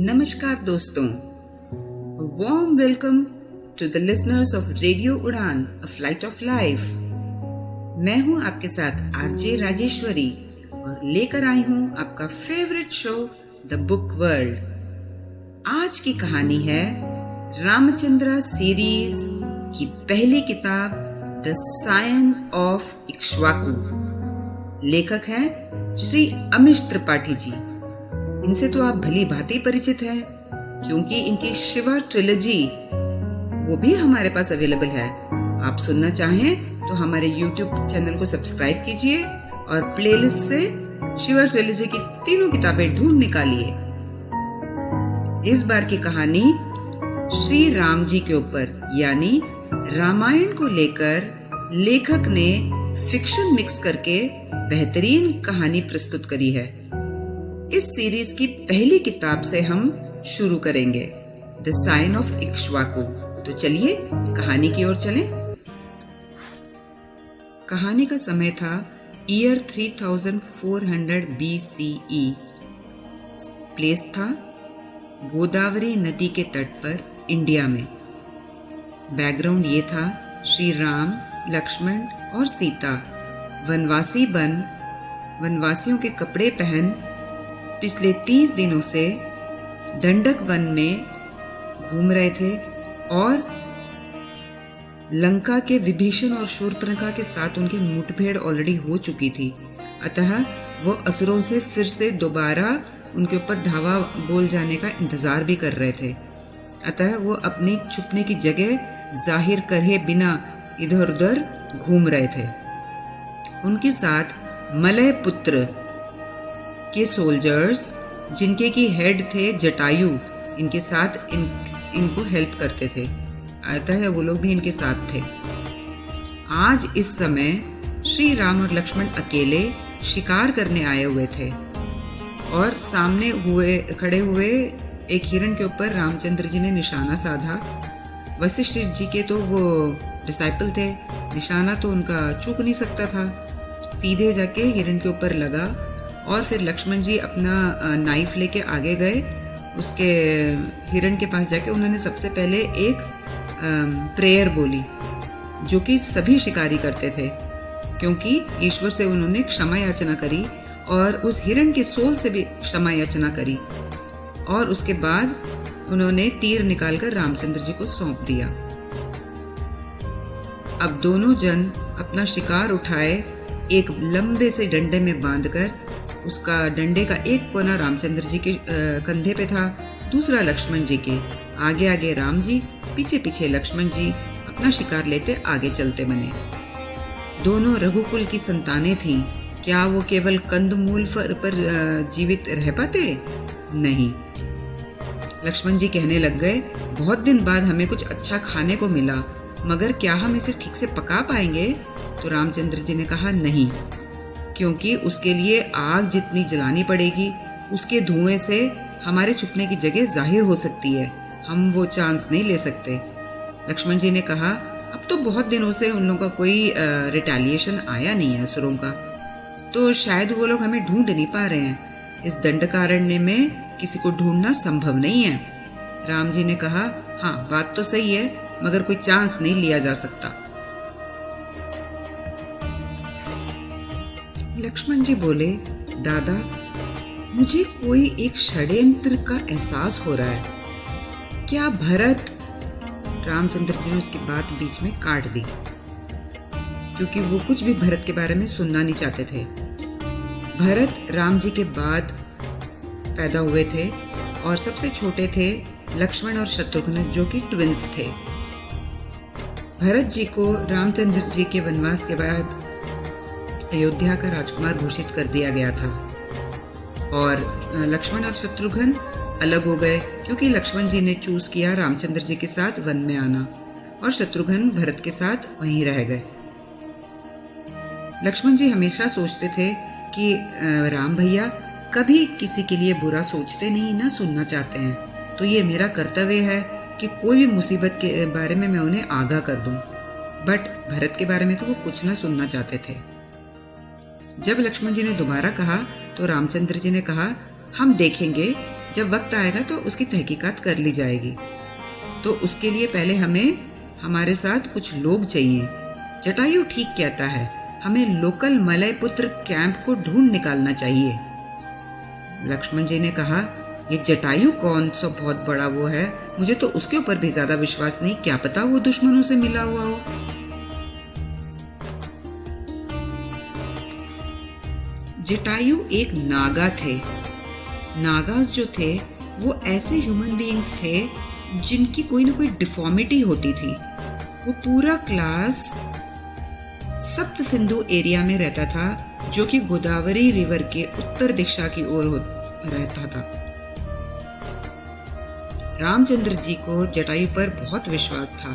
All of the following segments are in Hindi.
नमस्कार दोस्तों, warm welcome to the listeners of radio उड़ान, a flight of life। मैं हूं आपके साथ आरजे राजेश्वरी और लेकर आई हूं आपका favourite show the book world. आज की कहानी है रामचंद्र सीरीज की पहली किताब द सायन ऑफ इक्ष्वाकु। लेखक हैं श्री अमीश त्रिपाठी जी। इनसे तो आप भली भांति परिचित हैं क्योंकि इनकी शिवा ट्रिलॉजी वो भी हमारे पास अवेलेबल है। आप सुनना चाहें तो हमारे YouTube चैनल को सब्सक्राइब कीजिए और प्लेलिस्ट से शिवा ट्रिलॉजी की तीनों किताबें ढूंढ निकालिए। इस बार की कहानी श्री राम जी के ऊपर यानी रामायण को लेकर लेखक ने फिक्शन मिक्स करके बेहतरीन कहानी प्रस्तुत करी है। इस सीरीज की पहली किताब से हम शुरू करेंगे, द साइन ऑफ इक्ष्वाकु। तो चलिए कहानी की ओर चलें। कहानी का समय था ईयर 3400 BCE। प्लेस था गोदावरी नदी के तट पर इंडिया में। बैकग्राउंड ये था श्री राम, लक्ष्मण और सीता वनवासियों के कपड़े पहन पिछले 30 दिनों से दंडक वन में घूम रहे थे और लंका के विभीषण और शूर्पणखा के साथ उनकी मुठभेड़ ऑलरेडी हो चुकी थी। अतः वो असुरों से फिर से दोबारा उनके ऊपर धावा बोल जाने का इंतजार भी कर रहे थे। अतः वो अपनी छुपने की जगह जाहिर करे बिना इधर उधर घूम रहे थे। उनके साथ मलय पुत्र के सोल्जर्स जिनके की हेड थे जटायु, इनके साथ इनको हेल्प करते थे। अतः वो लोग भी इनके साथ थे। आज इस समय श्री राम और लक्ष्मण अकेले शिकार करने आए हुए थे और सामने खड़े हुए एक हिरण के ऊपर रामचंद्र जी ने निशाना साधा। वशिष्ठ जी के तो वो डिसाइपल थे, निशाना तो उनका चूक नहीं सकता था। सीधे जाके हिरण के ऊपर लगा और फिर लक्ष्मण जी अपना नाइफ लेके आगे गए। उसके हिरण के पास जाके उन्होंने सबसे पहले एक प्रेयर बोली जो कि सभी शिकारी करते थे, क्योंकि ईश्वर से उन्होंने क्षमा याचना करी और उस हिरण के सोल से भी क्षमा याचना करी। और उसके बाद उन्होंने तीर निकालकर रामचंद्र जी को सौंप दिया। अब दोनों जन अपना शिकार उठाए एक लंबे से डंडे में बांधकर। उसका डंडे का एक कोना रामचंद्र जी के कंधे पे था, दूसरा लक्ष्मण जी के। आगे आगे राम जी, पीछे पीछे लक्ष्मण जी अपना शिकार लेते आगे चलते बने। दोनों रघुकुल की संतानें थीं। क्या वो केवल कंदमूल पर जीवित रह पाते? नहीं। लक्ष्मण जी कहने लग गए, बहुत दिन बाद हमें कुछ अच्छा खाने को मिला, मगर क्या हम इसे ठीक से पका पाएंगे? तो रामचंद्र जी ने कहा नहीं, क्योंकि उसके लिए आग जितनी जलानी पड़ेगी उसके धुएं से हमारे छुपने की जगह जाहिर हो सकती है। हम वो चांस नहीं ले सकते। लक्ष्मण जी ने कहा, अब तो बहुत दिनों से उन लोगों का कोई रिटेलिएशन आया नहीं है असुरों का, तो शायद वो लोग हमें ढूंढ नहीं पा रहे हैं। इस दंडकारण्य में किसी को ढूंढना संभव नहीं है। राम जी ने कहा, हाँ बात तो सही है, मगर कोई चांस नहीं लिया जा सकता। लक्ष्मण जी बोले, दादा मुझे कोई एक षड्यंत्र का एहसास हो रहा है। क्या भरत? रामचंद्र जी ने उसकी बात बीच में काट दी, क्योंकि वो कुछ भी भरत के बारे में सुनना नहीं चाहते थे। भरत राम जी के बाद पैदा हुए थे और सबसे छोटे थे लक्ष्मण और शत्रुघ्न, जो कि ट्विंस थे। भरत जी को रामचंद्र जी के वनवास के बाद अयोध्या का राजकुमार घोषित कर दिया गया था और लक्ष्मण और शत्रुघ्न अलग हो गए, क्योंकि लक्ष्मण जी ने चूज किया रामचंद्र जी के साथ वन में आना और शत्रुघ्न भरत के साथ वहीं रह गए। लक्ष्मण जी हमेशा सोचते थे कि राम भैया कभी किसी के लिए बुरा सोचते नहीं, ना सुनना चाहते हैं, तो ये मेरा कर्तव्य है कि कोई भी मुसीबत के बारे में मैं उन्हें आगाह कर दूं। बट भरत के बारे में तो वो कुछ ना सुनना चाहते थे। जब लक्ष्मण जी ने दोबारा कहा तो रामचंद्र जी ने कहा, हम देखेंगे जब वक्त आएगा तो उसकी तहकीकात कर ली जाएगी। तो उसके लिए पहले हमें हमारे साथ कुछ लोग चाहिए। जटायु ठीक कहता है, हमें लोकल मलय पुत्र कैंप को ढूंढ निकालना चाहिए। लक्ष्मण जी ने कहा, ये जटायु कौन सा बहुत बड़ा वो है, मुझे तो उसके ऊपर भी ज्यादा विश्वास नहीं, क्या पता वो दुश्मनों से मिला हुआ हो। जटायु एक नागा थे। नागास जो थे वो ऐसे ह्यूमन बीइंग्स थे जिनकी कोई ना कोई डिफॉर्मिटी होती थी। वो पूरा क्लास सप्त सिंधु एरिया में रहता था, जो कि गोदावरी रिवर के उत्तर दिशा की ओर रहता था। रामचंद्र जी को जटायु पर बहुत विश्वास था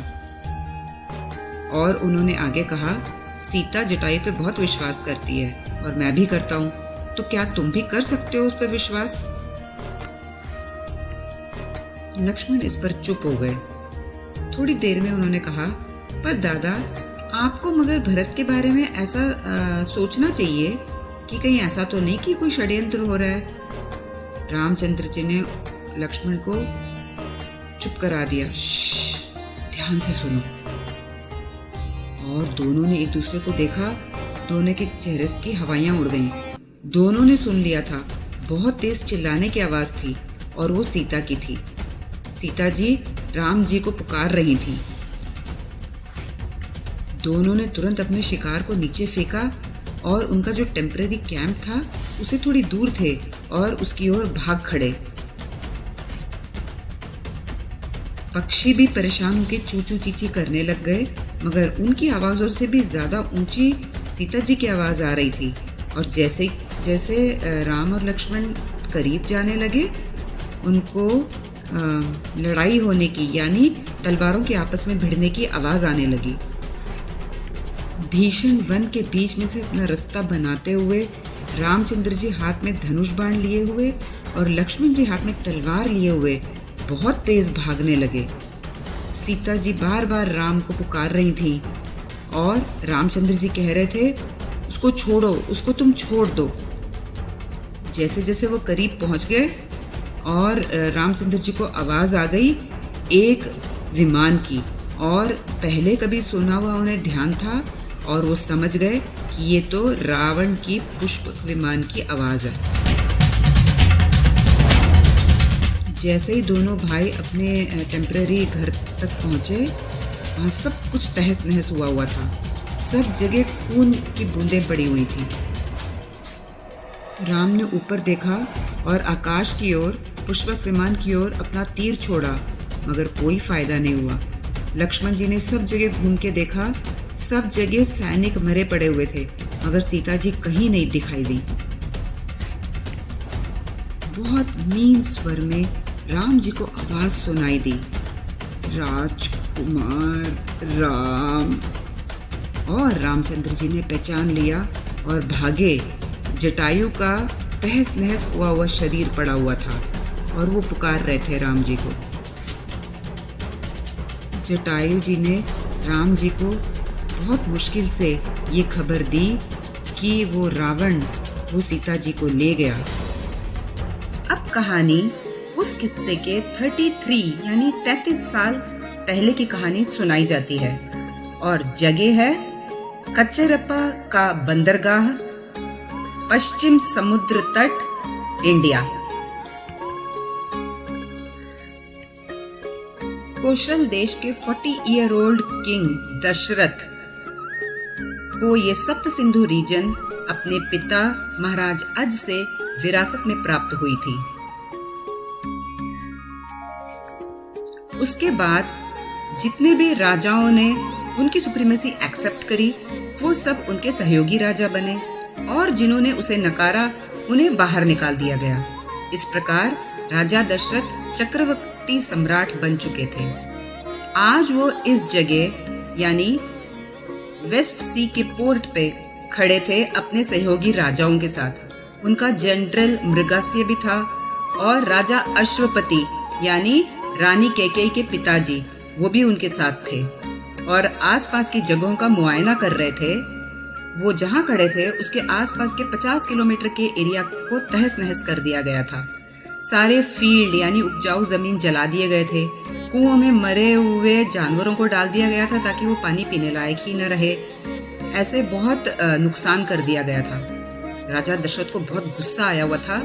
और उन्होंने आगे कहा, सीता जटायु पे बहुत विश्वास करती है और मैं भी करता हूं, तो क्या तुम भी कर सकते हो उस पर विश्वास? लक्ष्मण इस पर चुप हो गए। थोड़ी देर में उन्होंने कहा, पर दादा, आपको मगर भरत के बारे में ऐसा सोचना चाहिए कि कहीं ऐसा तो नहीं कि कोई षड्यंत्र हो रहा है। रामचंद्र जी ने लक्ष्मण को चुप करा दिया। ध्यान से सुनो। और दोनों ने एक दूसरे को देखा। दोनों के चेहरे की हवाइयां उड़ गईं। दोनों ने सुन लिया था। बहुत तेज चिल्लाने की आवाज थी और वो सीता की थी। सीता जी राम जी को पुकार रही थी। दोनों ने तुरंत अपने शिकार को नीचे फेंका और उनका जो टेम्परेरी कैंप था उसे थोड़ी दूर थे और उसकी ओर भाग खड़े। पक्षी भी परेशान होकर चू-चू चींची करने लग गए, मगर उनकी आवाजों से भी ज्यादा ऊंची सीता जी की आवाज आ रही थी। और जैसे जैसे राम और लक्ष्मण करीब जाने लगे, उनको लड़ाई होने की यानी तलवारों के आपस में भिड़ने की आवाज आने लगी। भीषण वन के बीच में से अपना रास्ता बनाते हुए रामचंद्र जी हाथ में धनुष बाण लिए हुए और लक्ष्मण जी हाथ में तलवार लिए हुए बहुत तेज भागने लगे। सीता जी बार बार राम को पुकार रही थी और रामचंद्र जी कह रहे थे, उसको छोड़ो, उसको तुम छोड़ दो। जैसे जैसे वो करीब पहुंच गए और रामचंद्र जी को आवाज आ गई एक विमान की, और पहले कभी सुना हुआ उन्हें ध्यान था और वो समझ गए कि ये तो रावण की पुष्पक विमान की आवाज है। जैसे ही दोनों भाई अपने टेम्पररी घर तक पहुंचे, वहां सब कुछ तहस नहस हुआ था। सब जगह खून की बूंदें पड़ी हुई थी। राम ने ऊपर देखा और आकाश की ओर, पुष्पक विमान की ओर अपना तीर छोड़ा, मगर कोई फायदा नहीं हुआ। लक्ष्मण जी ने सब जगह घूम के देखा, सब जगह सैनिक मरे पड़े हुए थे, मगर सीता जी कहीं नहीं दिखाई दी। बहुत मीन स्वर में राम जी को आवाज सुनाई दी, राजकुमार राम। और रामचंद्र जी ने पहचान लिया और भागे। जटायु का तहस नहस हुआ शरीर पड़ा हुआ था और वो पुकार रहे थे राम जी को। जटायु जी ने राम जी को बहुत मुश्किल से ये खबर दी कि वो रावण वो सीता जी को ले गया। अब कहानी उस किस्से के 33 यानी 33 साल पहले की कहानी सुनाई जाती है और जगह है कच्चरप्पा का बंदरगाह, पश्चिम समुद्र तट, इंडिया। कौशल देश के 40-year-old किंग दशरथ को ये सप्त सिंधु रीजन अपने पिता महाराज अज से विरासत में प्राप्त हुई थी। उसके बाद जितने भी राजाओं ने उनकी सुप्रीमेसी एक्सेप्ट करी, वो सब उनके सहयोगी राजा बने, और जिन्होंने उसे नकारा उन्हें बाहर निकाल दिया गया। इस प्रकार राजा दशरथ चक्रवर्ती सम्राट बन चुके थे। आज वो इस जगह यानी वेस्ट सी के पोर्ट पे खड़े थे अपने सहयोगी राजाओं के साथ। उनका जनरल मृगस्य भी था और राजा अश्वपति यानी रानी कैकेयी के पिताजी वो भी उनके साथ थे और आसपास की जगहों का मुआयना कर रहे थे। वो जहां खड़े थे उसके आसपास के 50 किलोमीटर के एरिया को तहस नहस कर दिया गया था। सारे फील्ड यानी उपजाऊ जमीन जला दिए गए थे। कुओं में मरे हुए जानवरों को डाल दिया गया था ताकि वो पानी पीने लायक ही न रहे। ऐसे बहुत नुकसान कर दिया गया था। राजा दशरथ को बहुत गुस्सा आया हुआ था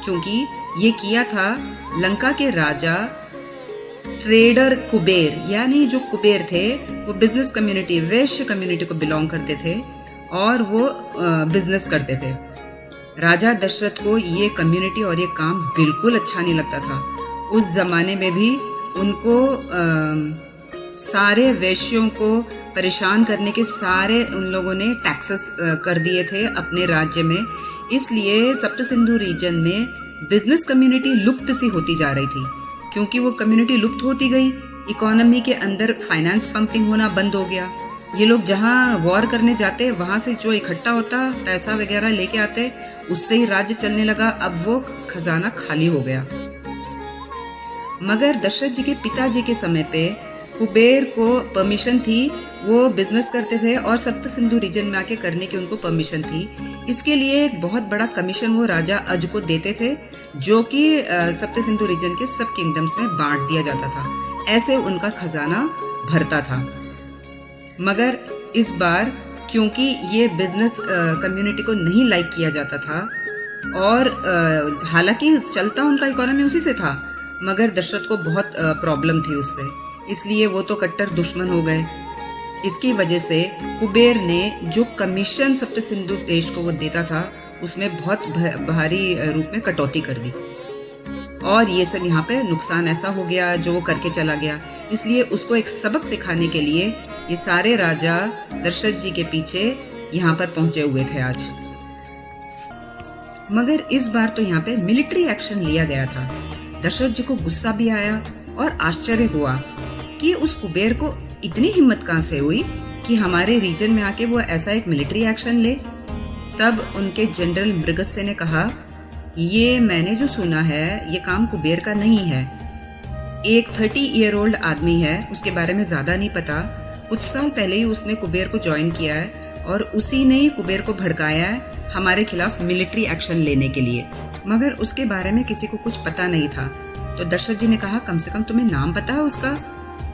क्योंकि ये किया था लंका के राजा ट्रेडर कुबेर, यानी जो कुबेर थे वो बिजनेस कम्युनिटी, वैश्य कम्युनिटी को बिलोंग करते थे और वो बिजनेस करते थे। राजा दशरथ को ये कम्युनिटी और ये काम बिल्कुल अच्छा नहीं लगता था। उस जमाने में भी उनको सारे वैश्यों को परेशान करने के सारे उन लोगों ने टैक्सेस कर दिए थे अपने राज्य में। इसलिए सप्त सिंधु रीजन में बिजनेस कम्युनिटी लुप्त सी होती जा रही थी। क्योंकि वो कम्युनिटी लुप्त होती गई, इकोनॉमी के अंदर फाइनेंस पंपिंग होना बंद हो गया। ये लोग जहाँ वॉर करने जाते वहां से जो इकट्ठा होता पैसा वगैरह लेके आते, उससे ही राज्य चलने लगा। अब वो खजाना खाली हो गया। मगर दशरथ जी के पिताजी के समय पे कुबेर को परमिशन थी, वो बिजनेस करते थे और सप्त सिंधु रीजन में आके करने की उनको परमिशन थी। इसके लिए एक बहुत बड़ा कमीशन वो राजा अज को देते थे, जो कि सप्त सिंधु रीजन के सब किंगडम्स में बांट दिया जाता था। ऐसे उनका खजाना भरता था। मगर इस बार क्योंकि ये बिजनेस कम्युनिटी को नहीं लाइक किया जाता था और हालांकि चलता उनका इकोनॉमी उसी से था, मगर दशरथ को बहुत प्रॉब्लम थी उससे, इसलिए वो तो कट्टर दुश्मन हो गए। इसकी वजह से कुबेर ने जो कमीशन सप्त सिंधु देश को वो देता था उसमें बहुत भारी रूप में कटौती कर दी और ये सब यहाँ पे नुकसान ऐसा हो गया जो वो करके चला गया। इसलिए उसको एक सबक सिखाने के लिए ये सारे राजा दशरथ जी के पीछे यहाँ पर पहुंचे हुए थे आज। मगर इस बार तो यहाँ पे मिलिट्री एक्शन लिया गया था। दशरथ जी को गुस्सा भी आया और आश्चर्य हुआ कि उस कुबेर को इतनी हिम्मत कहाँ से हुई कि हमारे रीजन में आके वो ऐसा एक मिलिट्री एक्शन ले। तब उनके जनरल मृगस्य ने कहा, ये मैंने जो सुना है ये काम कुबेर का नहीं है। एक 30 ईयर ओल्ड आदमी है, उसके बारे में ज्यादा नहीं पता। कुछ साल पहले ही उसने कुबेर को ज्वाइन किया है और उसी ने कुबेर को भड़काया है हमारे खिलाफ मिलिट्री एक्शन लेने के लिए। मगर उसके बारे में किसी को कुछ पता नहीं था। तो दशरथ जी ने कहा, कम से कम तुम्हें नाम पता है उसका?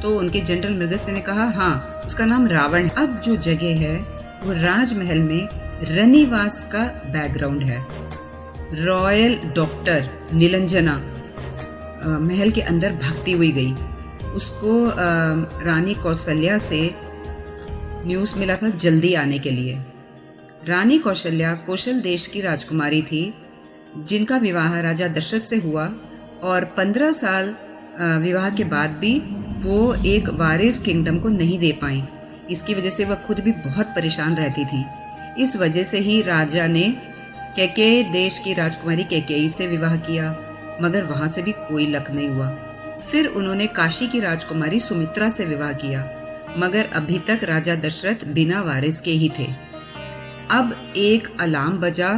तो उनके जनरल मृगस्य ने कहा, हाँ, उसका नाम रावण है। अब जो जगह है वो राजमहल में रनिवास का बैकग्राउंड है। रॉयल डॉक्टर नीलंजना महल के अंदर भागती हुई गई। उसको रानी कौशल्या से न्यूज़ मिला था जल्दी आने के लिए। रानी कौशल्या कौशल देश की राजकुमारी थी जिनका विवाह राजा दशरथ से हुआ और 15 साल विवाह के बाद भी वो एक वारिस किंगडम को नहीं दे पाई। इसकी वजह से वह खुद भी बहुत परेशान रहती थी। इस वजह से ही राजा ने कैकेयी देश की राजकुमारी कैकेयी से विवाह किया, मगर वहां से भी कोई लक नहीं हुआ। फिर उन्होंने काशी की राजकुमारी सुमित्रा से विवाह किया, मगर अभी तक राजा दशरथ बिना वारिस के ही थे। अब एक अलार्म बजा,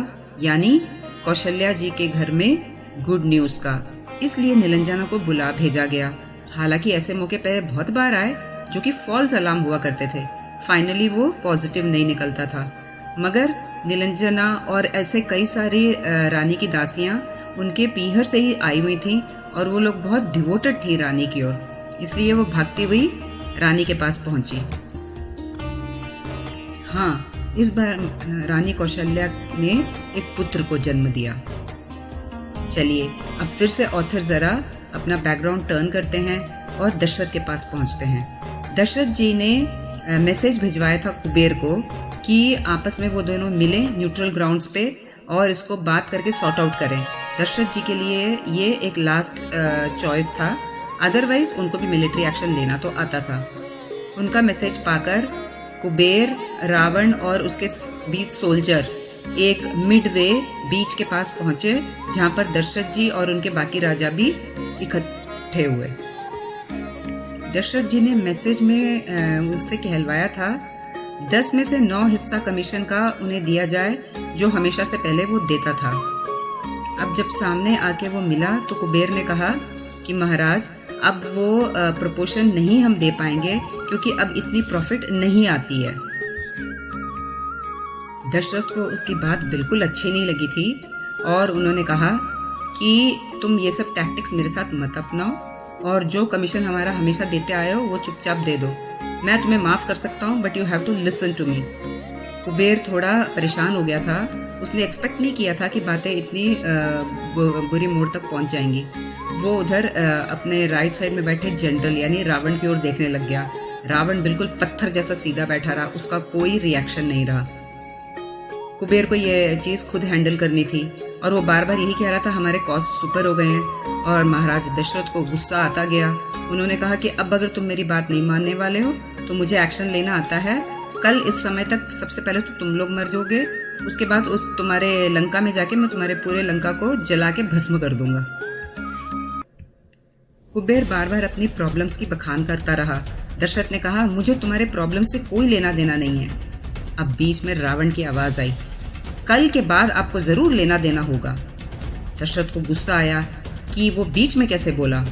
यानी कौशल्या जी के घर में गुड न्यूज का, इसलिए नीलंजना को बुला भेजा गया। हालांकि ऐसे मौके पहले बहुत बार आए जो कि फॉल्स अलार्म हुआ करते थे, फाइनली वो पॉजिटिव नहीं निकलता था। मगर नीलंजना और ऐसे कई सारी रानी की दासियां उनके पीहर से ही आई हुई थी और वो लोग बहुत डिवोटेड थी रानी की ओर, इसलिए वो भागती हुई रानी के पास पहुंची। हाँ, इस बार रानी कौशल्या ने एक पुत्र को जन्म दिया। चलिए अब फिर से ऑथर जरा अपना बैकग्राउंड टर्न करते हैं और दशरथ के पास पहुंचते हैं। दशरथ जी ने मैसेज भिजवाया था कुबेर को कि आपस में वो दोनों मिले न्यूट्रल ग्राउंड्स पे और इसको बात करके सॉर्ट आउट करें। दशरथ जी के लिए ये एक लास्ट चॉइस था, अदरवाइज उनको भी मिलिट्री एक्शन लेना तो आता था। उनका मैसेज पाकर कुबेर, रावण और उसके 20 सोल्जर एक मिडवे बीच के पास पहुंचे, जहां पर दशरथ जी और उनके बाकी राजा भी इकट्ठे हुए। दशरथ जी ने मैसेज में उनसे कहलवाया था 10 में से 9 हिस्सा कमीशन का उन्हें दिया जाए, जो हमेशा से पहले वो देता था। अब जब सामने आके वो मिला तो कुबेर ने कहा कि महाराज, अब वो प्रपोर्शन नहीं हम दे पाएंगे क्योंकि अब इतनी प्रॉफिट नहीं आती है। दशरथ को उसकी बात बिल्कुल अच्छी नहीं लगी थी और उन्होंने कहा कि तुम ये सब टैक्टिक्स मेरे साथ मत अपनाओ और जो कमीशन हमारा हमेशा देते आए हो वो चुपचाप दे दो। मैं तुम्हें माफ कर सकता हूँ but you have to listen to me. Kuber थोड़ा परेशान हो गया था। उसने एक्सपेक्ट नहीं किया था कि बातें इतनी बुरी मोड़ तक पहुंच जाएंगी। वो उधर अपने राइट साइड में बैठे जनरल यानी रावण की ओर देखने लग गया। रावण बिल्कुल पत्थर जैसा सीधा बैठा रहा, उसका कोई रिएक्शन नहीं रहा। कुबेर को ये चीज खुद हैंडल करनी थी और वो बार बार यही कह रहा था हमारे कॉस्ट सुपर हो गए हैं। और महाराज दशरथ को गुस्सा आता गया। उन्होंने कहा कि अब अगर तुम मेरी बात नहीं मानने वाले हो तो मुझे एक्शन लेना आता है। कल इस समय तक सबसे पहले तो तुम लोग मर जाओगे, उसके बाद उस तुम्हारे लंका में जाके मैं तुम्हारे पूरे लंका को जला के भस्म कर दूंगा। कुबेर बार बार अपनी प्रॉब्लम्स की बखान करता रहा। दशरथ ने कहा मुझे तुम्हारे प्रॉब्लम से कोई लेना देना नहीं है। अब बीच में रावण की आवाज आई, कल के बाद आपको जरूर लेना देना होगा। दशरथ को गुस्सा आया कि वो बीच में कैसे बोला,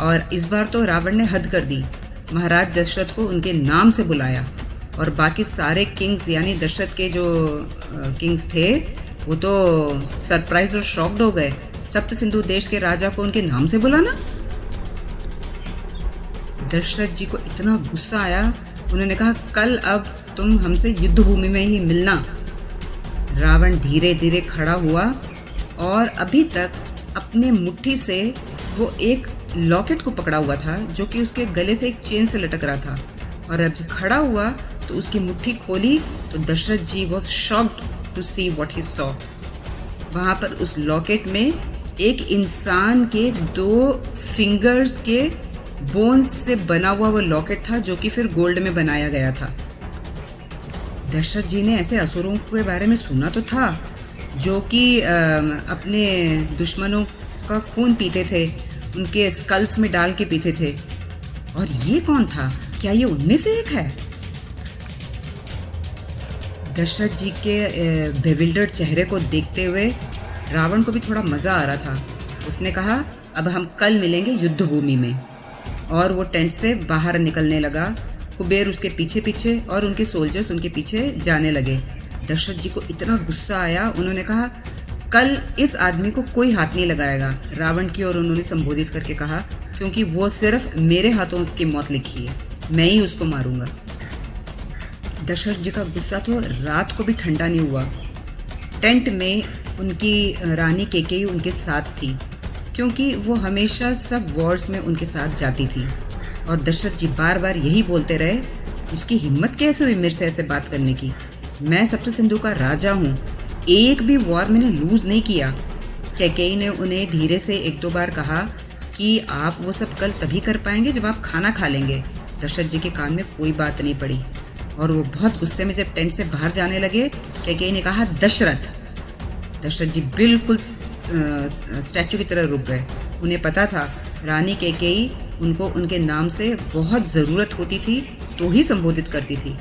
और इस बार तो रावण ने हद कर दी। महाराज दशरथ को उनके नाम से बुलाया और बाकी सारे किंग्स यानी दशरथ के जो किंग्स थे वो तो सरप्राइज और शॉक्ड हो गए। सप्त सिंधु देश के राजा को उनके नाम से बुलाना। दशरथ जी को इतना गुस्सा आया, उन्होंने कहा कल अब तुम हमसे युद्ध भूमि में ही मिलना। रावण धीरे धीरे खड़ा हुआ और अभी तक अपने मुट्ठी से वो एक लॉकेट को पकड़ा हुआ था जो कि उसके गले से एक चेन से लटक रहा था। और अब जब खड़ा हुआ तो उसकी मुट्ठी खोली तो Dashrath ji was shocked to see what he saw. वहां पर उस लॉकेट में एक इंसान के 2 फिंगर्स के बोन्स से बना हुआ वो लॉकेट था जो कि फिर गोल्ड में बनाया गया था। दशरथ जी ने ऐसे असुरों के बारे में सुना तो था जो कि अपने दुश्मनों का खून पीते थे, उनके स्कल्स में डाल के पीते थे। और ये कौन था? क्या ये उनमें से एक है? दशरथ जी के बेविल्डर्ड चेहरे को देखते हुए रावण को भी थोड़ा मजा आ रहा था। उसने कहा अब हम कल मिलेंगे युद्ध भूमि में, और वो टेंट से बाहर निकलने लगा। कुबेर उसके पीछे पीछे और उनके सोल्जर्स उनके पीछे जाने लगे। दशरथ जी को इतना गुस्सा आया, उन्होंने कहा कल इस आदमी को कोई हाथ नहीं लगाएगा। रावण की ओर उन्होंने संबोधित करके कहा क्योंकि वो सिर्फ मेरे हाथों उसकी मौत लिखी है, मैं ही उसको मारूंगा। दशरथ जी का गुस्सा तो रात को भी ठंडा नहीं हुआ। टेंट में उनकी रानी केकेयी उनके साथ थी क्योंकि वो हमेशा सब वॉर्स में उनके साथ जाती थी। और दशरथ जी बार बार यही बोलते रहे, उसकी हिम्मत कैसे हुई मेरे से ऐसे बात करने की? मैं सप्त सिंधु का राजा हूँ, एक भी वॉर मैंने लूज नहीं किया। केकेयी ने उन्हें धीरे से 1-2 बार कहा कि आप वो सब कल तभी कर पाएंगे जब आप खाना खा लेंगे। दशरथ जी के कान में कोई बात नहीं पड़ी और वो बहुत गुस्से में जब टेंट से बाहर जाने लगे, केकेयी ने कहा दशरथ। दशरथ जी बिल्कुल स्टैचू की तरह रुक गए। उन्हें पता था रानी केकेयी उनको उनके नाम से बहुत ज़रूरत होती थी तो ही संबोधित करती थी।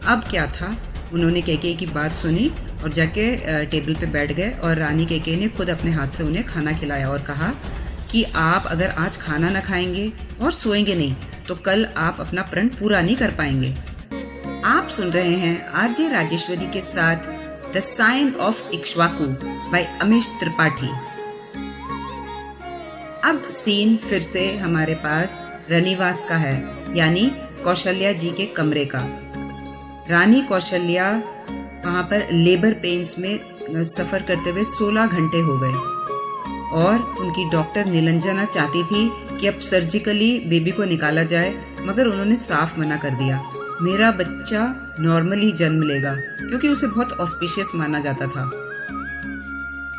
अब क्या था, उन्होंने केकेयी की बात सुनी और जाके टेबल पे बैठ गए और रानी केकेयी ने खुद अपने हाथ से उन्हें खाना खिलाया और कहा कि आप अगर आज खाना न खाएंगे और सोएंगे नहीं तो कल आप अपना प्रण पूरा नहीं कर पाएंगे। आप सुन रहे हैं आरजे राजेश्वरी के साथ the scion of Ikshvaku by Amish Tripathi. अब सीन फिर से हमारे पास रनिवास का है, यानी कौशल्या जी के कमरे का। रानी कौशल्या वहां पर लेबर पेन्स में सफर करते हुए 16 घंटे हो गए और उनकी डॉक्टर नीलंजना चाहती थी कि अब सर्जिकली बेबी को निकाला जाए, मगर उन्होंने साफ मना कर दिया। मेरा बच्चा नॉर्मली जन्म लेगा, क्योंकि उसे बहुत ऑस्पिशियस माना जाता था।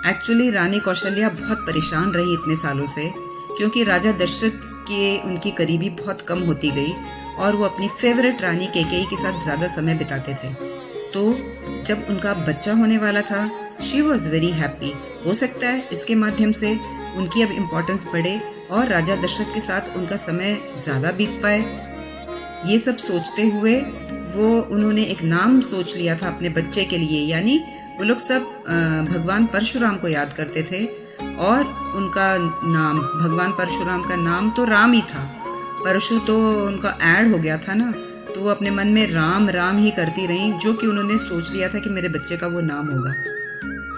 एक्चुअली रानी कौशल्या बहुत परेशान रही इतने सालों से, क्योंकि राजा दशरथ के उनकी करीबी बहुत कम होती गई और वो अपनी फेवरेट रानी केकेयी के साथ ज्यादा समय बिताते थे। तो जब उनका बच्चा होने वाला था, शी वॉज वेरी हैप्पी। हो सकता है इसके माध्यम से उनकी अब इम्पोर्टेंस बढ़े और राजा दशरथ के साथ उनका समय ज्यादा बीत पाए। ये सब सोचते हुए उन्होंने एक नाम सोच लिया था अपने बच्चे के लिए, यानी वो लोग सब भगवान परशुराम को याद करते थे और उनका नाम, भगवान परशुराम का नाम तो राम ही था। परशु तो उनका ऐड हो गया था ना, तो वो अपने मन में राम राम ही करती रही, जो कि उन्होंने सोच लिया था कि मेरे बच्चे का वो नाम होगा।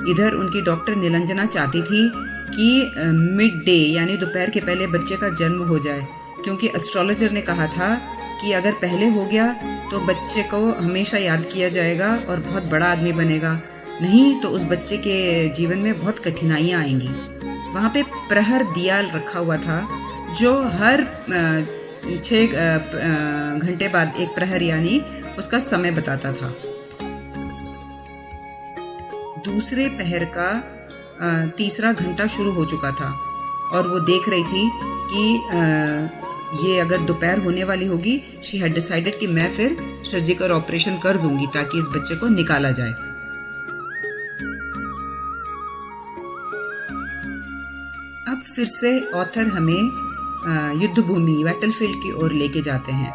इधर उनकी डॉक्टर नीलांजना चाहती थी कि मिड डे यानी दोपहर के पहले बच्चे का जन्म हो जाए, क्योंकि एस्ट्रोलॉजर ने कहा था कि अगर पहले हो गया तो बच्चे को हमेशा याद किया जाएगा और बहुत बड़ा आदमी बनेगा, नहीं तो उस बच्चे के जीवन में बहुत कठिनाइयाँ आएंगी। वहाँ पे प्रहर दियाल रखा हुआ था जो हर 6 घंटे बाद एक प्रहर यानी उसका समय बताता था। दूसरे पहर का तीसरा घंटा शुरू हो चुका था और वो देख रही थी कि ये अगर दोपहर होने वाली होगी। शी हैड डिसाइडेड कि मैं फिर सर्जिकल ऑपरेशन कर दूंगी ताकि इस बच्चे को निकाला जाए। अब फिर से ऑथर हमें युद्ध भूमि बैटलफील्ड की ओर लेके जाते हैं।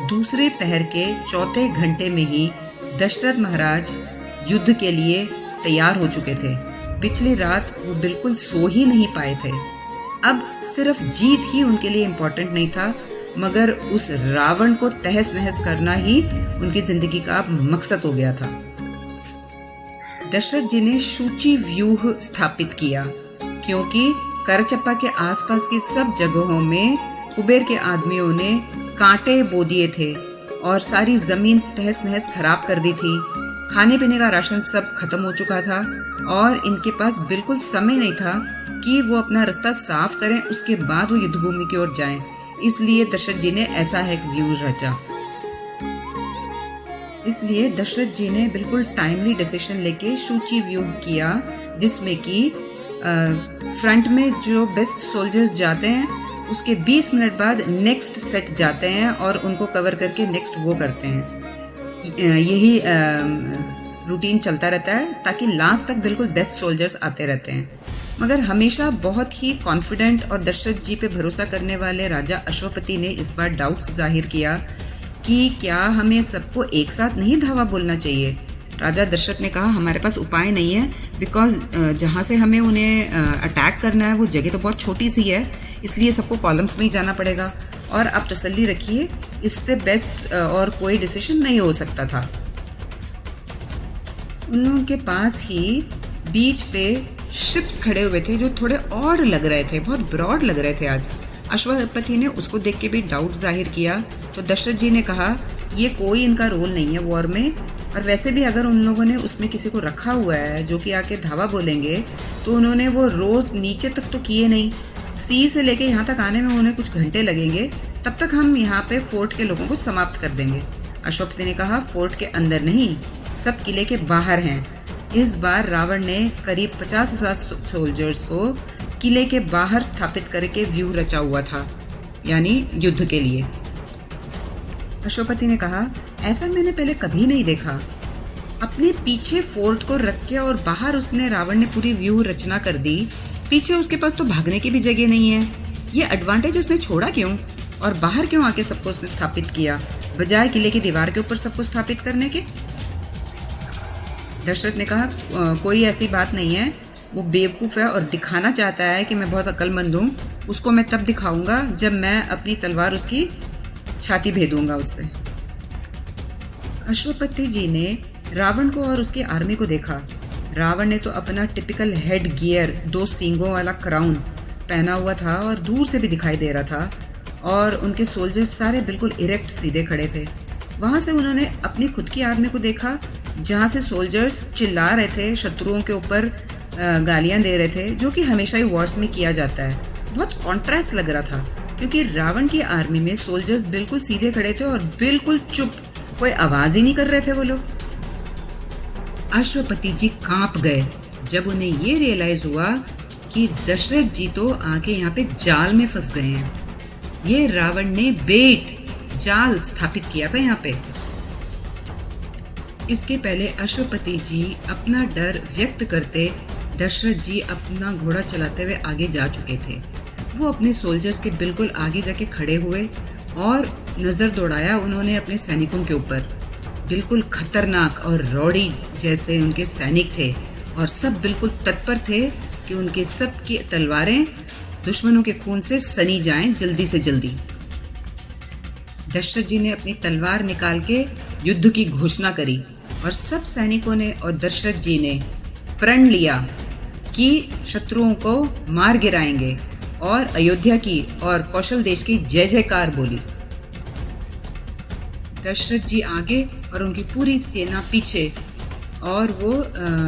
दूसरे पहर के चौथे घंटे में ही दशरथ महाराज युद्ध के लिए तैयार हो चुके थे। पिछली रात वो बिल्कुल सो ही नहीं पाए थे। अब सिर्फ जीत ही उनके लिए इम्पोर्टेंट नहीं था, मगर उस रावण को तहस नहस करना ही उनकी जिंदगी का अब मकसद हो गया था। दशरथ जी ने सूची व्यूह स्थापित किया, क्योंकि करचप्पा के आसपास की सब जगहों में कुबेर के आदमियों ने कांटे बो दिए थे और सारी जमीन तहस नहस खराब कर दी थी। खाने पीने का राशन सब खत्म हो चुका था और इनके पास बिल्कुल समय नहीं था कि वो अपना रास्ता साफ करें, उसके बाद वो युद्ध भूमि की ओर जाएं। इसलिए दशरथ जी ने ऐसा एक व्यू रचा। इसलिए दशरथ जी ने बिल्कुल टाइमली डिसीजन लेके सूची व्यू किया, जिसमें कि फ्रंट में जो बेस्ट सोल्जर्स जाते हैं उसके 20 मिनट बाद नेक्स्ट सेट जाते हैं और उनको कवर करके नेक्स्ट वो करते हैं। यही रूटीन चलता रहता है ताकि लास्ट तक बिल्कुल बेस्ट सोल्जर्स आते रहते हैं। मगर हमेशा बहुत ही कॉन्फिडेंट और दशरथ जी पे भरोसा करने वाले राजा अश्वपति ने इस बार डाउट्स जाहिर किया कि क्या हमें सबको एक साथ नहीं धावा बोलना चाहिए। राजा दशरथ ने कहा हमारे पास उपाय नहीं है, बिकॉज जहाँ से हमें उन्हें अटैक करना है वो जगह तो बहुत छोटी सी है, इसलिए सबको कॉलम्स में ही जाना पड़ेगा। और आप तसल्ली रखिए, इससे बेस्ट और कोई डिसीजन नहीं हो सकता था। उन लोगों के पास ही बीच पे शिप्स खड़े हुए थे जो थोड़े ऑड लग रहे थे, बहुत ब्रॉड लग रहे थे आज। अश्वपति ने उसको देख के भी डाउट जाहिर किया, तो दशरथ जी ने कहा ये कोई इनका रोल नहीं है वॉर में, और वैसे भी अगर उन लोगों ने उसमें किसी को रखा हुआ है जो कि आके धावा बोलेंगे तो उन्होंने वो रोज नीचे तक तो किए नहीं। सी से लेके यहाँ तक आने में उन्हें कुछ घंटे लगेंगे, तब तक हम यहाँ पे फोर्ट के लोगों को समाप्त कर देंगे। अश्वपति ने कहा फोर्ट के अंदर नहीं, सब किले के बाहर हैं। इस बार रावण ने करीब 50,000 सोल्जर्स को किले के बाहर स्थापित करके व्यू रचा हुआ था, यानी युद्ध के लिए। अश्वपति ने कहा ऐसा मैंने पहले कभी नहीं देखा। अपने पीछे फोर्ट को रख के और बाहर उसने रावण ने पूरी व्यू रचना कर दी। पीछे उसके पास तो भागने की भी जगह नहीं है। ये एडवांटेज उसने छोड़ा क्यों, और बाहर क्यों आके सबको उसने स्थापित किया बजाय किले की दीवार के ऊपर सबको स्थापित करने के। दशरथ ने कहा कोई ऐसी बात नहीं है, वो बेवकूफ़ है और दिखाना चाहता है कि मैं बहुत अक्लमंद हूँ। उसको मैं तब दिखाऊंगा जब मैं अपनी तलवार उसकी छाती भेदूंगा उससे। अश्वपति जी ने रावण को और उसकी आर्मी को देखा। रावण ने तो अपना टिपिकल हेड गियर 2 सींगों वाला क्राउन पहना हुआ था और दूर से भी दिखाई दे रहा था, और उनके सोल्जर्स सारे बिल्कुल इरेक्ट सीधे खड़े थे। वहां से उन्होंने अपनी खुद की आर्मी को देखा, जहां से सोल्जर्स चिल्ला रहे थे, शत्रुओं के ऊपर गालियां दे रहे थे, जो कि हमेशा ही वॉर्स में किया जाता है। बहुत कॉन्ट्रास्ट लग रहा था, क्योंकि रावण की आर्मी में सोल्जर्स बिल्कुल सीधे खड़े थे और बिल्कुल चुप, कोई आवाज ही नहीं कर रहे थे वो लोग। अश्वपति जी कांप गए जब उन्हें ये रियलाइज हुआ कि दशरथ जी तो आके यहाँ पे जाल में फंस गए हैं। ये रावण ने बेट जाल स्थापित किया था यहाँ पे। इसके पहले अश्वपति जी अपना डर व्यक्त करते दशरथ जी अपना घोड़ा चलाते हुए आगे जा चुके थे। वो अपने सोल्जर्स के बिल्कुल आगे जाके खड़े हुए और नजर दौड़ाया उन्होंने अपने सैनिकों के ऊपर। बिल्कुल खतरनाक और रौड़ी जैसे उनके सैनिक थे और सब बिल्कुल तत्पर थे कि उनके सब की तलवारें दुश्मनों के खून से सनी जाएं जल्दी से जल्दी। दशरथ जी ने अपनी तलवार निकाल के युद्ध की घोषणा करी और सब सैनिकों ने और दशरथ जी ने प्रण लिया कि शत्रुओं को मार गिराएंगे और अयोध्या की और कौशल देश की जय जयकार बोली। दशरथ जी आगे और उनकी पूरी सेना पीछे, और वो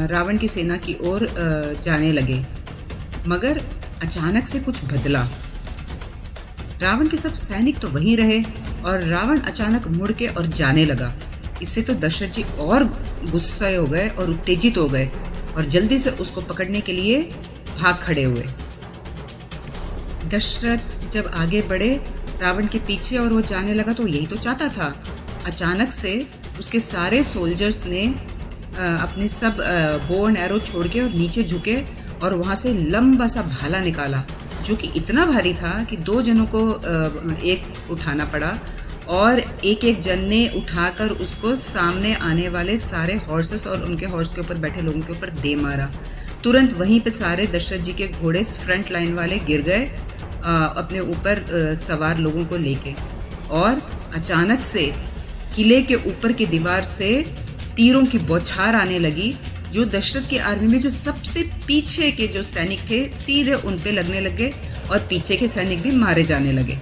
रावण की सेना की ओर जाने लगे। मगर अचानक से कुछ बदला। रावण के सब सैनिक तो वहीं रहे और रावण अचानक मुड़ के और जाने लगा। इससे तो दशरथ जी और गुस्से हो गए और उत्तेजित हो गए और जल्दी से उसको पकड़ने के लिए भाग खड़े हुए। दशरथ जब आगे बढ़े रावण के पीछे और वो जाने लगा तो यही तो चाहता था। अचानक से उसके सारे सोल्जर्स ने अपने सब बो एंड एरो छोड़ के और नीचे झुके और वहां से लंबा सा भाला निकाला, जो कि इतना भारी था कि 2 जनों को एक उठाना पड़ा और एक एक जन ने उठाकर उसको सामने आने वाले सारे हॉर्सेस और उनके हॉर्स के ऊपर बैठे लोगों के ऊपर दे मारा। तुरंत वहीं पे सारे दशरथ जी के घोड़े फ्रंट लाइन वाले गिर गए अपने ऊपर सवार लोगों को लेके। और अचानक से किले के ऊपर की दीवार से तीरों की बौछार आने लगी, जो दशरथ की आर्मी में जो सबसे पीछे के जो सैनिक थे सीधे उन पे लगने लगे और पीछे के सैनिक भी मारे जाने लगे।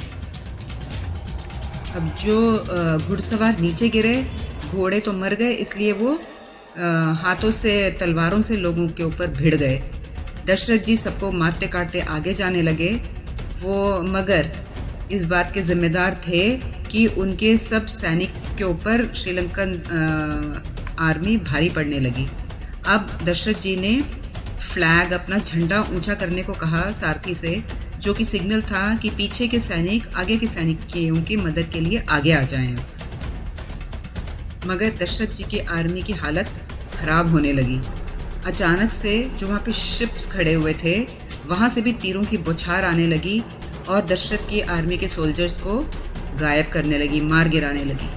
अब जो घुड़सवार नीचे गिरे, घोड़े तो मर गए, इसलिए वो हाथों से तलवारों से लोगों के ऊपर भिड़ गए। दशरथ जी सबको मारते काटते आगे जाने लगे। वो मगर इस बात के जिम्मेदार थे कि उनके सब सैनिक के ऊपर श्रीलंकन आर्मी भारी पड़ने लगी। अब दशरथ जी ने फ्लैग अपना झंडा ऊंचा करने को कहा सारथी से, जो कि सिग्नल था कि पीछे के सैनिक आगे के सैनिकों की मदद के लिए आगे आ जाएं। मगर दशरथ जी की आर्मी की हालत खराब होने लगी। अचानक से जो वहाँ पे शिप्स खड़े हुए थे वहाँ से भी तीरों की बौछार आने लगी और दशरथ की आर्मी के सोल्जर्स को गायब करने लगी, मार गिराने लगी।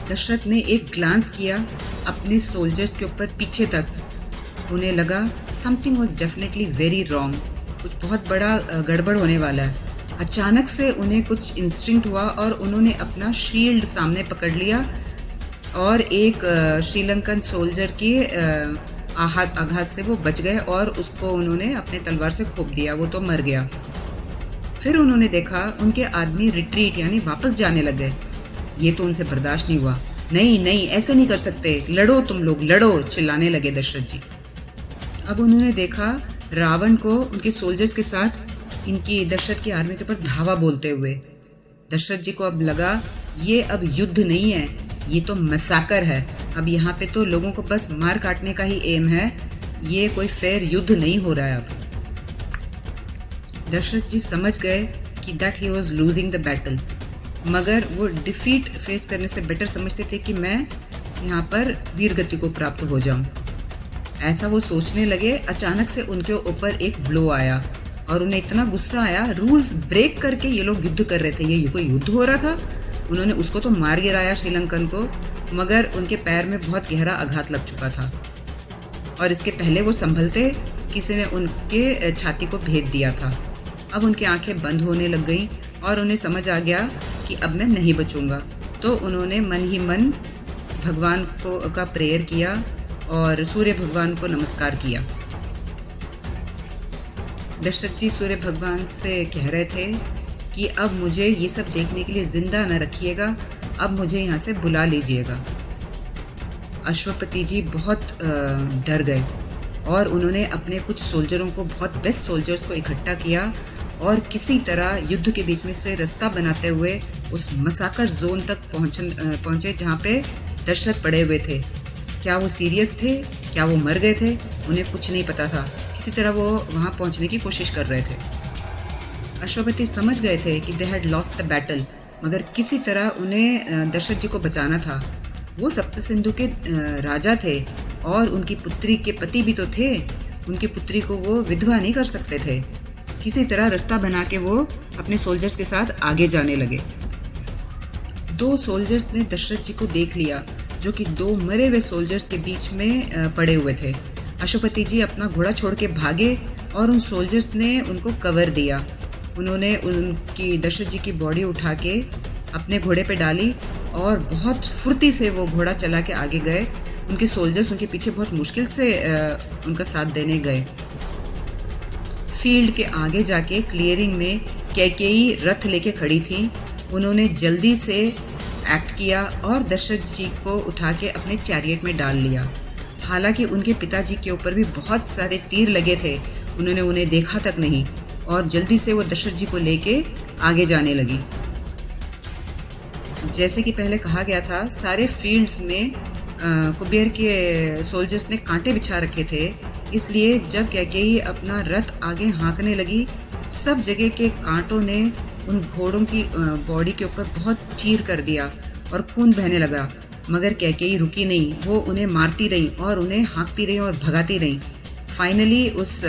दशरथ ने एक ग्लांस किया अपने सोल्जर्स के ऊपर पीछे तक। उन्हें लगा something was definitely very wrong, कुछ बहुत बड़ा गड़बड़ होने वाला है। अचानक से उन्हें कुछ इंस्टिंक्ट हुआ और उन्होंने अपना शील्ड सामने पकड़ लिया और एक श्रीलंकन सोल्जर के आघात से वो बच गए और उसको उन्होंने अपने तलवार से खोप दिया, वो तो मर गया। फिर उन्होंने देखा उनके आदमी रिट्रीट यानी वापस जाने लगे। ये तो उनसे बर्दाश्त नहीं हुआ। नहीं नहीं, ऐसे नहीं कर सकते, लड़ो तुम लोग, लड़ो, चिल्लाने लगे दशरथ जी। अब उन्होंने देखा रावण को उनके सोल्जर्स के साथ इनकी दशरथ की आर्मी के ऊपर धावा बोलते हुए। दशरथ जी को अब लगा ये अब युद्ध नहीं है, ये तो मसाकर है। अब यहाँ पे तो लोगों को बस मार काटने का ही एम है, ये कोई फेयर युद्ध नहीं हो रहा है। अब दशरथ जी समझ गए कि that he was losing the battle, मगर वो डिफीट फेस करने से बेटर समझते थे कि मैं यहाँ पर वीरगति को प्राप्त हो जाऊं। ऐसा वो सोचने लगे। अचानक से उनके ऊपर एक ब्लो आया और उन्हें इतना गुस्सा आया, रूल्स ब्रेक करके ये लोग युद्ध कर रहे थे, ये कोई युद्ध हो रहा था। उन्होंने उसको तो मार गिराया श्रीलंकन को, मगर उनके पैर में बहुत गहरा आघात लग चुका था और इसके पहले वो संभलते किसी ने उनके छाती को भेद दिया था। अब उनकी आंखें बंद होने लग गई और उन्हें समझ आ गया कि अब मैं नहीं बचूंगा। तो उन्होंने मन ही मन भगवान को का प्रेयर किया और सूर्य भगवान को नमस्कार किया। दशरथ जी सूर्य भगवान से कह रहे थे कि अब मुझे ये सब देखने के लिए जिंदा न रखिएगा, अब मुझे यहाँ से बुला लीजिएगा। अश्वपति जी बहुत डर गए और उन्होंने अपने कुछ सोल्जरों को, बहुत बेस्ट सोल्जर्स को इकट्ठा किया और किसी तरह युद्ध के बीच में से रास्ता बनाते हुए उस मसाकर जोन तक पहुंचे जहाँ पे दशरथ पड़े हुए थे। क्या वो सीरियस थे, क्या वो मर गए थे, उन्हें कुछ नहीं पता था। किसी तरह वो वहाँ पहुँचने की कोशिश कर रहे थे। अश्वपति समझ गए थे कि they had lost the battle, मगर किसी तरह उन्हें दशरथ जी को बचाना था। वो सप्त सिंधु के राजा थे और उनकी पुत्री के पति भी तो थे। उनकी पुत्री को वो विधवा नहीं कर सकते थे। किसी तरह रास्ता बना के वो अपने सोल्जर्स के साथ आगे जाने लगे। 2 सोल्जर्स ने दशरथ जी को देख लिया, जो कि 2 मरे हुए सोल्जर्स के बीच में पड़े हुए थे। अश्वपति जी अपना घोड़ा छोड़ के भागे और उन सोल्जर्स ने उनको कवर दिया। उन्होंने उनकी दशरथ जी की बॉडी उठा के अपने घोड़े पे डाली और बहुत फुर्ती से वो घोड़ा चला के आगे गए। उनके सोल्जर्स उनके पीछे बहुत मुश्किल से उनका साथ देने गए। फील्ड के आगे जाके क्लियरिंग में कैकेयी रथ लेके खड़ी थी। उन्होंने जल्दी से एक्ट किया और दशरथ जी को उठा के अपने चैरियट में डाल लिया। हालांकि उनके पिताजी के ऊपर भी बहुत सारे तीर लगे थे, उन्होंने उन्हें देखा तक नहीं और जल्दी से वो दशरथ जी को लेके आगे जाने लगी। जैसे कि पहले कहा गया था, सारे फील्ड्स में कुबेर के सोल्जर्स ने कांटे बिछा रखे थे, इसलिए जब कैकेयी अपना रथ आगे हाँकने लगी, सब जगह के कांटों ने उन घोड़ों की बॉडी के ऊपर बहुत चीर कर दिया और खून बहने लगा। मगर कैकेयी रुकी नहीं, वो उन्हें मारती रही और उन्हें हाँकती रही और भगाती रही। फाइनली उस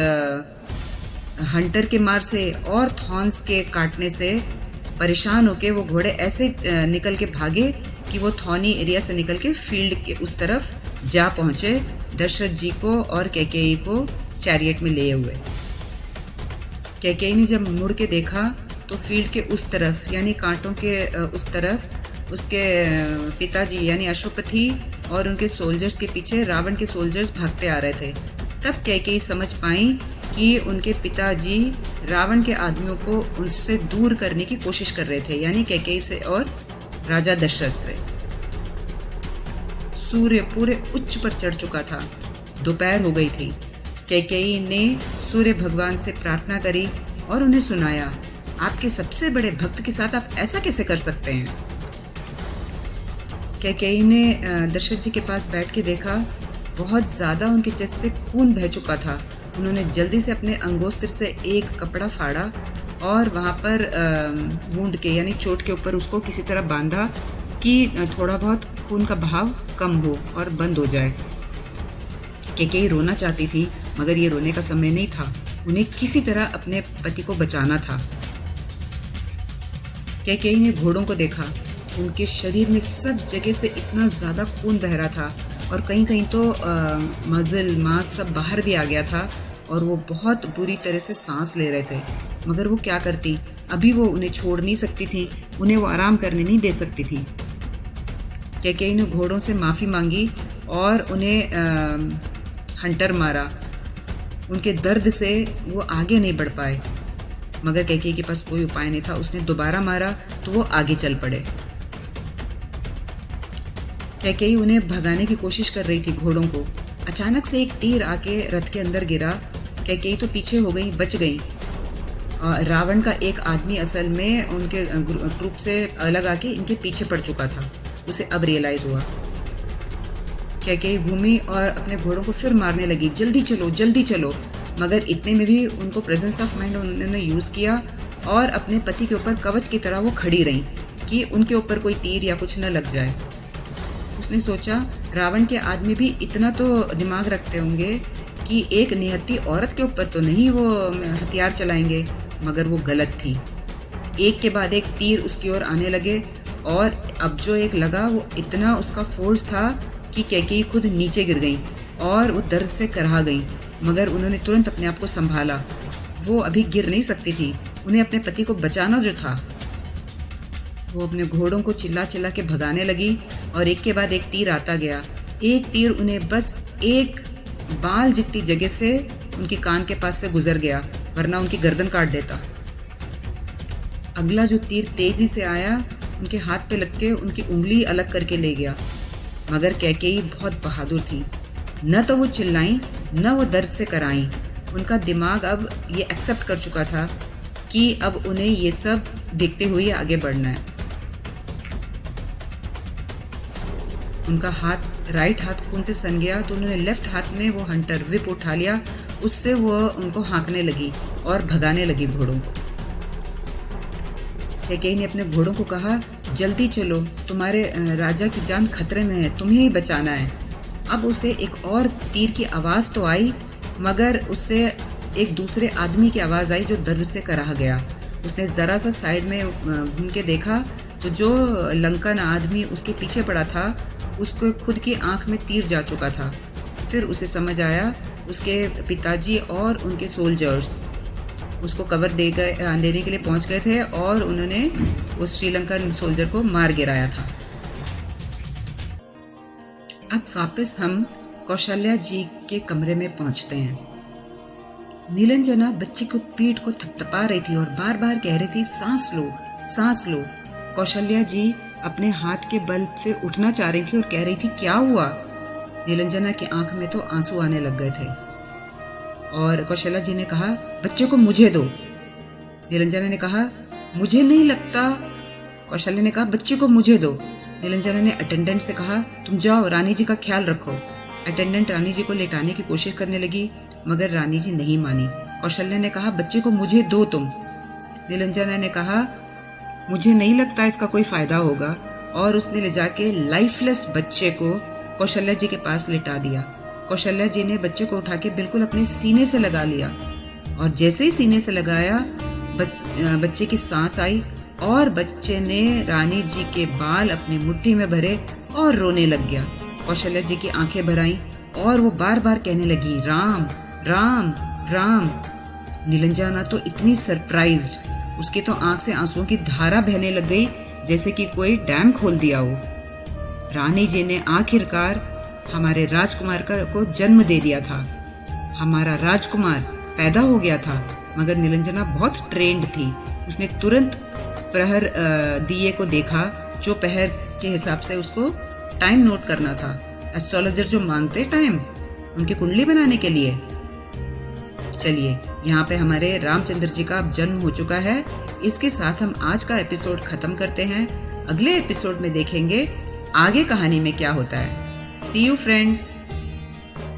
हंटर के मार से और थॉर्न्स के काटने से परेशान होके वो घोड़े ऐसे निकल के भागे कि वो थॉर्नी एरिया से निकल के फील्ड के उस तरफ जा पहुंचे, दशरथ जी को और कैकेयी को चैरियट में लिए हुए। कैकेयी ने जब मुड़ के देखा तो फील्ड के उस तरफ यानी कांटों के उस तरफ उसके पिताजी यानी अश्वपति और उनके सोल्जर्स के पीछे रावण के सोल्जर्स भागते आ रहे थे। तब कैकेयी समझ पाई कि उनके पिताजी रावण के आदमियों को उनसे दूर करने की कोशिश कर रहे थे, यानी कैकेयी से और राजा दशरथ से। सूर्य पूरे उच्च पर चढ़ चुका था, दोपहर हो गई थी। कैकेयी ने सूर्य भगवान से प्रार्थना करी और उन्हें सुनाया, आपके सबसे बड़े भक्त के साथ आप ऐसा कैसे कर सकते हैं। कैकेयी ने दशरथ जी के पास बैठ के देखा, बहुत ज्यादा उनके चेस्ट से खून बह चुका था। उन्होंने जल्दी से अपने अंगोस्त्र से एक कपड़ा फाड़ा और वहां पर वुंड के यानी चोट के ऊपर उसको किसी तरह बांधा कि थोड़ा बहुत खून का बहाव कम हो और बंद हो जाए। कैकेयी रोना चाहती थी, मगर ये रोने का समय नहीं था, उन्हें किसी तरह अपने पति को बचाना था। कैकेयी ने घोड़ों को देखा, उनके शरीर में सब जगह से इतना ज्यादा खून बह रहा था और कहीं कहीं तो मजल मांस सब बाहर भी आ गया था और वो बहुत बुरी तरह से सांस ले रहे थे। मगर वो क्या करती, अभी वो उन्हें छोड़ नहीं सकती थी, उन्हें वो आराम करने नहीं दे सकती थी। कैकेयी ने घोड़ों से माफी मांगी और उन्हें हंटर मारा। उनके दर्द से वो आगे नहीं बढ़ पाए, मगर कैकेयी के पास कोई उपाय नहीं था। उसने दोबारा मारा तो वो आगे चल पड़े। कैकेयी उन्हें भगाने की कोशिश कर रही थी घोड़ों को। अचानक से एक तीर आके रथ के अंदर गिरा। कैकेयी तो पीछे हो गई, बच गई। रावण का एक आदमी असल में उनके ग्रुप से अलग आके इनके पीछे पड़ चुका था, उसे अब रियलाइज हुआ। कैकेयी घूमी और अपने घोड़ों को फिर मारने लगी, जल्दी चलो जल्दी चलो। मगर इतने में भी उनको प्रेजेंस ऑफ माइंड उन्होंने यूज किया और अपने पति के ऊपर कवच की तरह वो खड़ी रही कि उनके ऊपर कोई तीर या कुछ न लग जाए। उसने सोचा, रावण के आदमी भी इतना तो दिमाग रखते होंगे कि एक निहत्थी औरत के ऊपर तो नहीं वो हथियार चलाएंगे। मगर वो गलत थी। एक के बाद एक तीर उसकी ओर आने लगे और अब जो एक लगा वो इतना उसका फोर्स था कि कैकेयी खुद नीचे गिर गई और वो दर्द से करहा गई। मगर उन्होंने तुरंत अपने आप को संभाला, वो अभी गिर नहीं सकती थी, उन्हें अपने पति को बचाना जो था। वो अपने घोड़ों को चिल्ला चिल्ला के भगाने लगी और एक के बाद एक तीर आता गया। एक तीर उन्हें बस एक बाल जितनी जगह से उनके कान के पास से गुजर गया, वरना उनकी गर्दन काट देता। अगला जो तीर तेजी से आया उनके हाथ पे लग के उनकी उंगली अलग करके ले गया। मगर कैकेयी बहुत बहादुर थी, न तो वो चिल्लाई न वो दर्द से कराई। उनका दिमाग अब ये एक्सेप्ट कर चुका था कि अब उन्हें ये सब देखते हुए आगे बढ़ना है। उनका राइट हाथ खून से सन गया तो उन्होंने लेफ्ट हाथ में वो हंटर विप उठा लिया, उससे वो उनको हाँकने लगी और भगाने लगी घोड़ों को। कैकेयी ने अपने घोड़ों को कहा, जल्दी चलो, तुम्हारे राजा की जान खतरे में है, तुम्हें ही बचाना है। अब उसे एक और तीर की आवाज तो आई, मगर उससे एक दूसरे आदमी की आवाज आई जो दर्द से कराह गया। उसने जरा सा साइड में घूम के देखा तो जो लंकन आदमी उसके पीछे पड़ा था उसको खुद की आंख में तीर जा चुका था। फिर उसे समझ आया, उसके पिताजी और उनके सोल्जर्स उसको कवर देने के लिए पहुंच गए थे और उन्होंने उस श्रीलंकन सोल्जर को मार गिराया था। वापस हम कौशल्या जी के कमरे में पहुंचते हैं। नीलांजना बच्चे को पीठ को थपथपा रही थी और बार बार कह रही थी सांस लो सांस लो। कौशल्या जी अपने हाथ के बल से उठना चाह रही थी और कह रही थी क्या हुआ। नीलांजना की आंख में तो आंसू आने लग गए थे और कौशल्या जी ने कहा बच्चे को मुझे दो। नीलांजना ने कहा मुझे नहीं लगता। कौशल्या ने कहा बच्चे को मुझे दो। नीलांजना ने अटेंडेंट से कहा तुम जाओ रानी जी का ख्याल रखो। अटेंडेंट रानी जी को लेटाने की कोशिश करने लगी मगर रानी जी नहीं मानी। कौशल्या ने कहा बच्चे को मुझे दो तुम। नीलांजना ने कहा मुझे नहीं लगता इसका कोई फायदा होगा और उसने ले जाके लाइफलेस बच्चे को कौशल्या जी के पास लिटा दिया। कौशल्या जी ने बच्चे को उठा के बिल्कुल अपने सीने से लगा लिया और जैसे ही सीने से लगाया बच्चे की सांस आई और बच्चे ने रानी जी के बाल अपनी मुट्ठी में भरे और रोने लग गया। कौशल्या जी की आंखें भर आईं और वो बार बार कहने लगी राम राम राम। नीलांजना तो इतनी सरप्राइज्ड, उसके तो आंख से आंसुओं की धारा बहने लग गई जैसे कि कोई डैम खोल दिया हो। रानी जी ने आखिरकार हमारे राजकुमार को जन्म दे दिया था। हमारा राजकुमार पैदा हो गया था मगर नीलांजना बहुत ट्रेंड थी। उसने तुरंत प्रहर दिए को देखा जो पहर के हिसाब से उसको टाइम नोट करना था। एस्ट्रोलॉजर जो मांगते टाइम उनकी कुंडली बनाने के लिए। चलिए यहाँ पे हमारे रामचंद्र जी का अब जन्म हो चुका है। इसके साथ हम आज का एपिसोड खत्म करते हैं। अगले एपिसोड में देखेंगे आगे कहानी में क्या होता है। सी यू फ्रेंड्स।